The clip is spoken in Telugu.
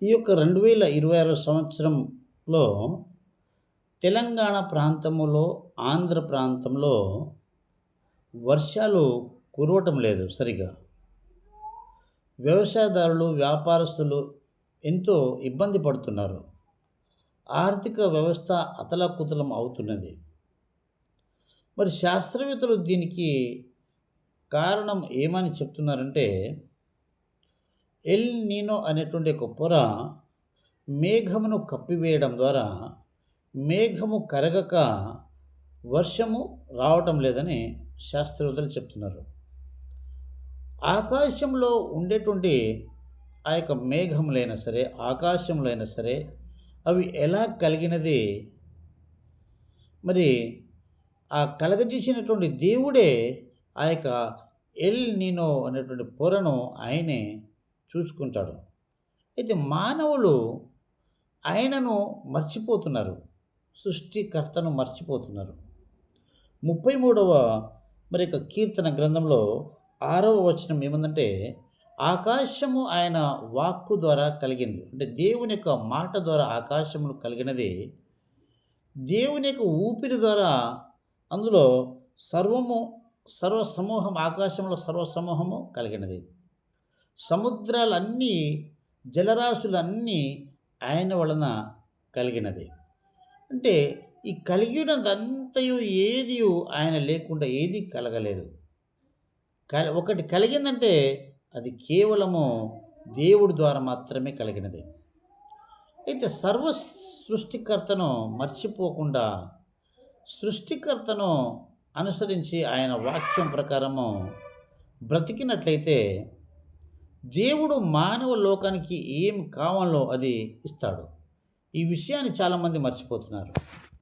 ఈ యొక్క 2026 సంవత్సరంలో తెలంగాణ ప్రాంతములో, ఆంధ్ర ప్రాంతంలో వర్షాలు కురవటం లేదు సరిగా. వ్యవసాయదారులు, వ్యాపారస్తులు ఎంతో ఇబ్బంది పడుతున్నారు. ఆర్థిక వ్యవస్థ అతలాకుతలం అవుతున్నది. మరి శాస్త్రవేత్తలు దీనికి కారణం ఏమని చెప్తున్నారంటే, ఎల్ నీనో అనేటువంటి ఒక పొర మేఘమును కప్పివేయడం ద్వారా మేఘము కరగక వర్షము రావటం లేదని శాస్త్రవేత్తలు చెప్తున్నారు. ఆకాశంలో ఉండేటువంటి ఆ యొక్క మేఘములైనా సరే, ఆకాశంలో అయినా సరే, అవి ఎలా కలిగినది, మరి ఆ కలగజేసినటువంటి దేవుడే ఆ యొక్క ఎల్ నీనో అనేటువంటి పొరను ఆయనే చూసుకుంటాడు. అయితే మానవులు ఆయనను మర్చిపోతున్నారు. సృష్టికర్తను మర్చిపోతున్నారు. 33వ మరి యొక్క కీర్తన గ్రంథంలో 6వ వచనం ఏముందంటే, ఆకాశము ఆయన వాక్కు ద్వారా కలిగింది. అంటే దేవుని యొక్క మాట ద్వారా ఆకాశములు కలిగినది. దేవుని యొక్క ఊపిరి ద్వారా అందులో సర్వము సర్వసమూహం, ఆకాశంలో సర్వసమూహము కలిగినది. సముద్రాలన్నీ, జలరాశులన్నీ ఆయన వలన కలిగినది. అంటే ఈ కలిగినదంతయు ఏదియు ఆయన లేకుండా ఏది కలగలేదు. ఒకటి కలిగిందంటే అది కేవలము దేవుడి ద్వారా మాత్రమే కలిగినది. అయితే సర్వ సృష్టికర్తను మర్చిపోకుండా, సృష్టికర్తను అనుసరించి ఆయన వాక్యం ప్రకారము బ్రతికినట్లయితే దేవుడు మానవ లోకానికి ఏం కావాలో అది ఇస్తాడు. ఈ విషయాన్ని చాలామంది మర్చిపోతున్నారు.